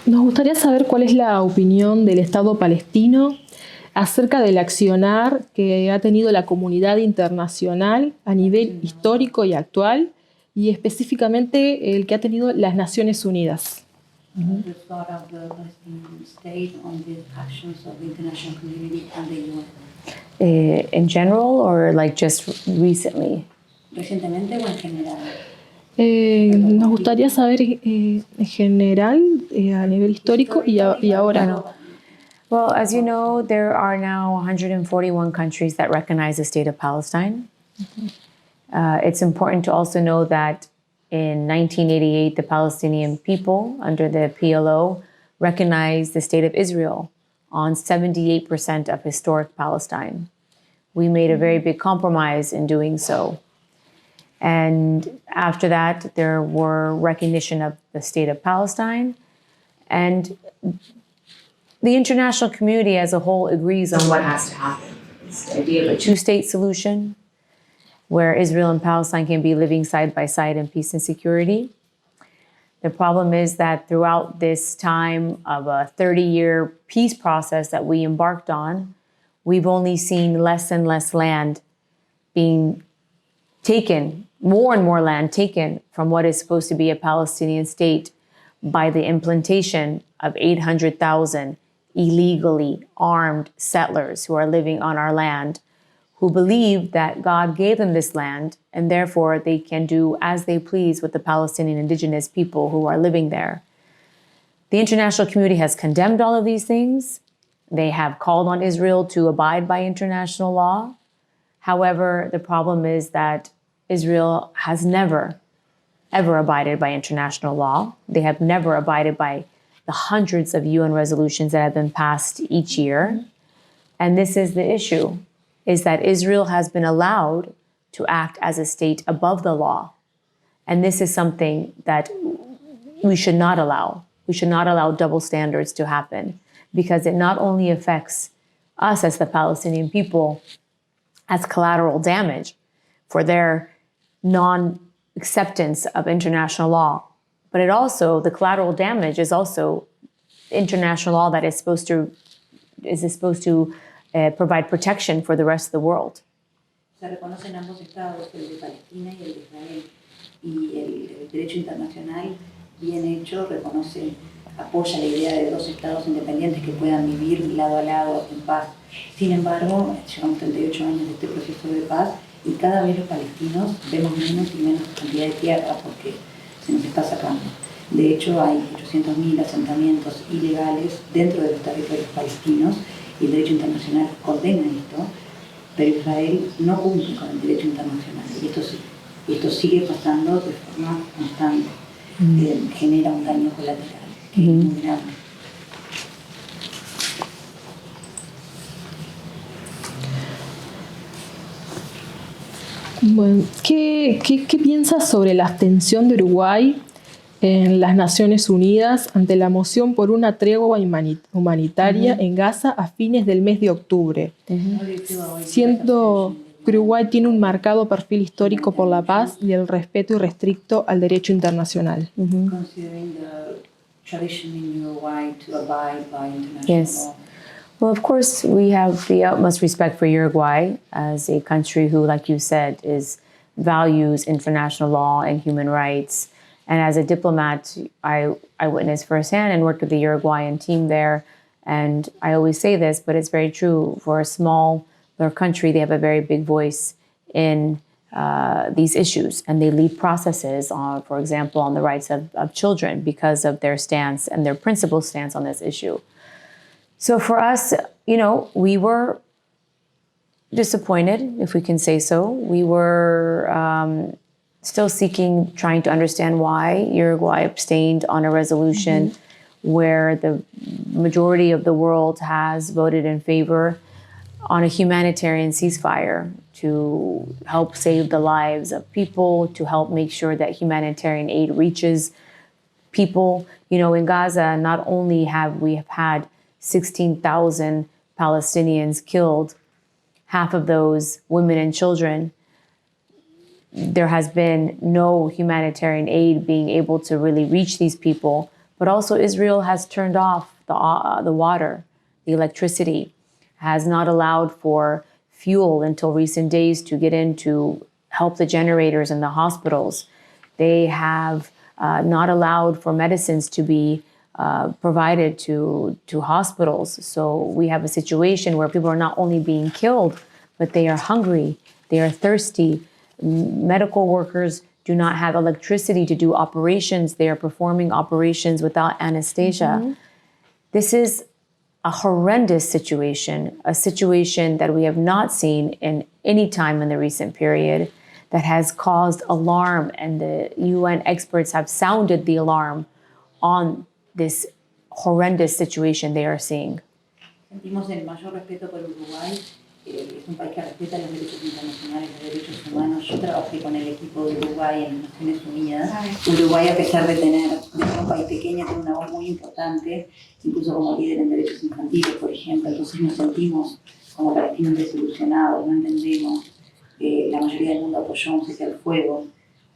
Nos gustaría saber cuál es la opinión del Estado palestino acerca del accionar que ha tenido la comunidad internacional a nivel histórico y actual, y específicamente el que ha tenido las Naciones Unidas. The thought of the Palestinian state on the actions of the international community and the UN. In general or like just recently? Recientemente o en general. Nos gustaría saber en general, a nivel histórico y ahora. Well, as you know, there are now 141 countries that recognize the state of Palestine. It's important to also know that in 1988, the Palestinian people under the PLO recognized the state of Israel on 78% of historic Palestine. We made a very big compromise in doing so. And after that, there were recognition of the state of Palestine. And the international community as a whole agrees on what has to happen. It's the idea of a two-state solution where Israel and Palestine can be living side by side in peace and security. The problem is that throughout this time of a 30-year peace process that we embarked on, we've only seen less and less land being taken, more and more land taken from what is supposed to be a Palestinian state by the implantation of 800,000 illegally armed settlers who are living on our land, who believe that God gave them this land and therefore they can do as they please with the Palestinian indigenous people who are living there. The international community has condemned all of these things. They have called on Israel to abide by international law. However, the problem is that Israel has never, ever abided by international law. They have never abided by the hundreds of UN resolutions that have been passed each year. And this is the issue, is that Israel has been allowed to act as a state above the law. And this is something that we should not allow. We should not allow double standards to happen, because it not only affects us as the Palestinian people as collateral damage for their non-acceptance of international law, but it also, the collateral damage is also international law that is supposed to provide protection for the rest of the world. Se reconocen ambos estados, el de Palestina y el de Israel, y el derecho internacional bien hecho reconoce, apoya la idea de dos estados independientes que puedan vivir lado a lado en paz. Sin embargo, llevamos 38 años de este proceso de paz y cada vez los palestinos vemos menos y menos cantidad de tierra porque se nos está sacando. De hecho, hay 800.000 asentamientos ilegales dentro de los territorios palestinos y el derecho internacional condena esto, pero Israel no cumple con el derecho internacional y esto sigue pasando de forma constante. Genera un daño colateral que es muy grave. Bueno, ¿qué piensas sobre la abstención de Uruguay en las Naciones Unidas ante la moción por una tregua humanitaria en Gaza a fines del mes de octubre? Siendo que Uruguay tiene un marcado perfil histórico por la paz y el respeto irrestricto al derecho internacional. Yes. Well, of course, we have the utmost respect for Uruguay as a country who, like you said, values international law and human rights. And as a diplomat, I witnessed firsthand and worked with the Uruguayan team there. And I always say this, but it's very true. For a smaller country, they have a very big voice in these issues. And they lead processes, on, for example, on the rights of children because of their stance and their principled stance on this issue. So for us, you know, we were disappointed, if we can say so. We were still trying to understand why Uruguay abstained on a resolution where the majority of the world has voted in favor on a humanitarian ceasefire to help save the lives of people, to help make sure that humanitarian aid reaches people. You know, in Gaza, not only have we had 16,000 Palestinians killed, half of those women and children, there has been no humanitarian aid being able to really reach these people. But also Israel has turned off the water, the electricity, has not allowed for fuel until recent days to get in to help the generators in the hospitals. They have not allowed for medicines to be provided to hospitals. So we have a situation where people are not only being killed, but they are hungry, they are thirsty. Medical workers do not have electricity to do operations. They are performing operations without anesthesia. This is a horrendous situation, a situation that we have not seen in any time in the recent period, that has caused alarm, and the UN experts have sounded the alarm on this horrendous situation they are seeing. Sentimos el mayor respeto por Uruguay. Es un país que respeta los derechos internacionales, los derechos humanos. Yo trabajé con el equipo de Uruguay en las Naciones Unidas. Uruguay, a pesar de ser un país pequeño, tiene una voz muy importante, incluso como líder en derechos infantiles, por ejemplo. Entonces nos sentimos como palestinos desilusionados, no entendemos. La mayoría del mundo apoyó un cese al fuego.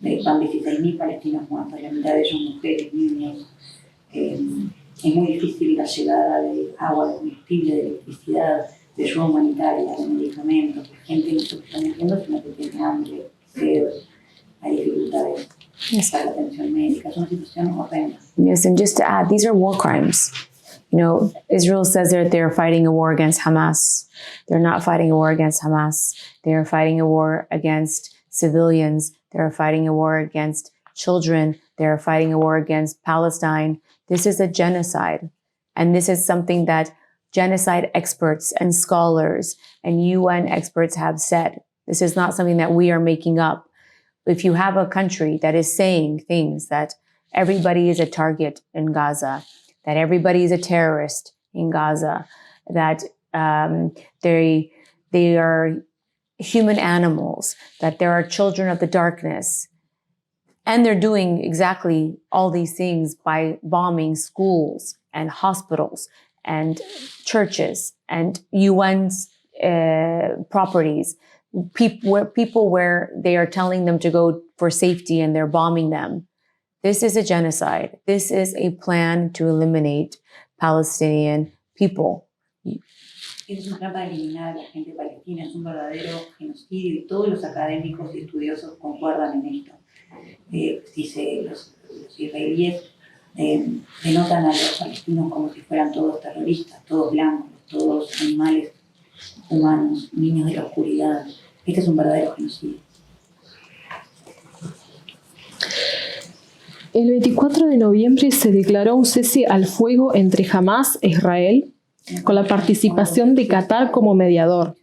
Van 16.000 palestinos muertos, la mitad de ellos mujeres, niños. Es muy difícil la llegada de agua, de combustible, de electricidad, de ayuda humanitaria, de medicamentos. La gente no se está muriendo, sino que tiene hambre, sed, hay dificultades para la atención médica. Es una situación horrenda. Yes, and just to add, these are war crimes. You know, Israel says that they're fighting a war against Hamas. They're not fighting a war against Hamas. They're fighting a war against civilians. They're fighting a war against children. They're fighting a war against Palestine. This is a genocide. And this is something that genocide experts and scholars and UN experts have said. This is not something that we are making up. If you have a country that is saying things that everybody is a target in Gaza, that everybody is a terrorist in Gaza, that they are human animals, that there are children of the darkness, and they're doing exactly all these things by bombing schools and hospitals and churches and UN's properties, people where they are telling them to go for safety and they're bombing them. This is a genocide. This is a plan to eliminate Palestinian people. Es un plan para eliminar a la gente palestina, es un verdadero genocidio y todos los académicos y estudiosos concuerdan en esto. Los israelíes denotan a los palestinos como si fueran todos terroristas, todos blancos, todos animales humanos, niños de la oscuridad. Este es un verdadero genocidio. El 24 de noviembre se declaró un cese al fuego entre Hamas e Israel, con la participación de Qatar como mediador.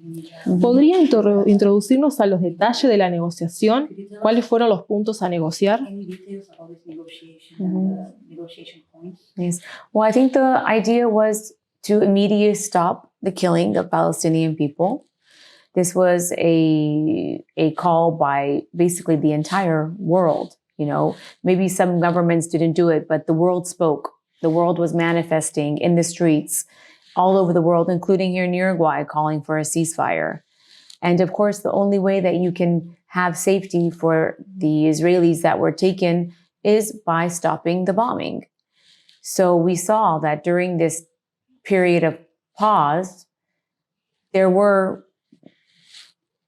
¿Podría introducirnos a los detalles de la negociación? ¿Cuáles fueron los puntos a negociar? Yes. Well, I think the idea was to immediately stop the killing of Palestinian people. This was a call by basically the entire world. You know, maybe some governments didn't do it, but the world spoke. The world was manifesting in the streets all over the world, including here in Uruguay, calling for a ceasefire. And of course, the only way that you can have safety for the Israelis that were taken is by stopping the bombing. So we saw that during this period of pause, there were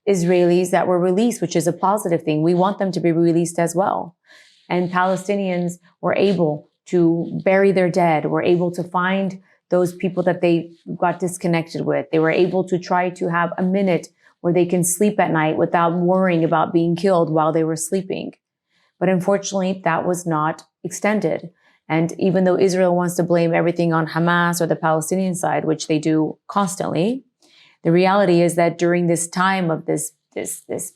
Israelis that were released, which is a positive thing. We want them to be released as well. And Palestinians were able to bury their dead, were able to find those people that they got disconnected with. They were able to try to have a minute where they can sleep at night without worrying about being killed while they were sleeping. But unfortunately, that was not extended. And even though Israel wants to blame everything on Hamas or the Palestinian side, which they do constantly, the reality is that during this time of this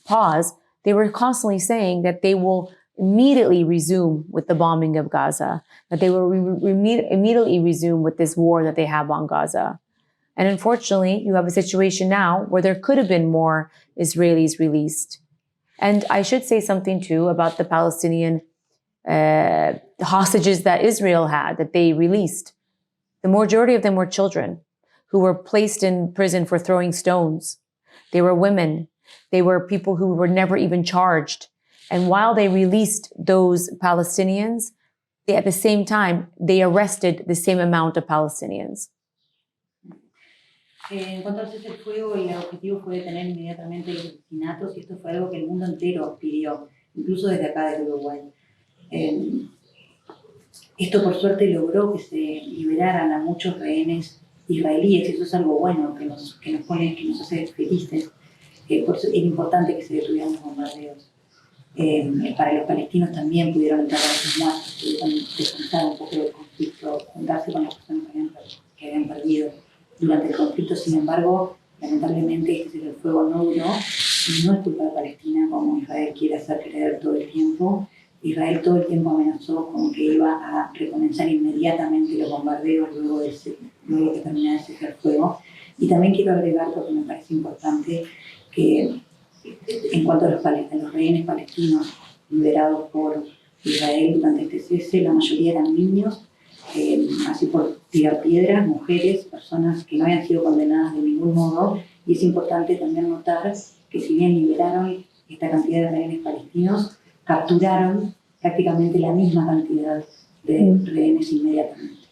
pause, they were constantly saying that they will immediately resume with the bombing of Gaza, that they will immediately resume with this war that they have on Gaza. And unfortunately, you have a situation now where there could have been more Israelis released. And I should say something too about the Palestinian hostages that Israel had, that they released. The majority of them were children who were placed in prison for throwing stones. They were women. They were people who were never even charged. And while they released those Palestinians, at the same time, they arrested the same amount of Palestinians. En cuanto al cese el fuego, el objetivo fue detener inmediatamente los asesinatos y esto fue algo que el mundo entero pidió, incluso desde acá, desde Uruguay. Esto por suerte logró que se liberaran a muchos rehenes israelíes y eso es algo bueno que nos hace felices. Por eso era importante que se detuvieran los bombardeos. Para los palestinos también pudieron entrar a sus muertos, pudieron descansar un poco del conflicto, juntarse con las personas que habían perdido durante el conflicto. Sin embargo, lamentablemente este cese el fuego no duró y no es culpa de Palestina como Israel quiere hacer creer todo el tiempo. Israel todo el tiempo amenazó con que iba a recomenzar inmediatamente los bombardeos luego que terminara el cese el fuego. Y también quiero agregar, porque me parece importante, que en cuanto a los rehenes palestinos liberados por Israel durante este cese, la mayoría eran niños, así por tirar piedras, mujeres, personas que no habían sido condenadas de ningún modo. Y es importante también notar que si bien liberaron esta cantidad de rehenes palestinos, capturaron prácticamente la misma cantidad de rehenes inmediatamente.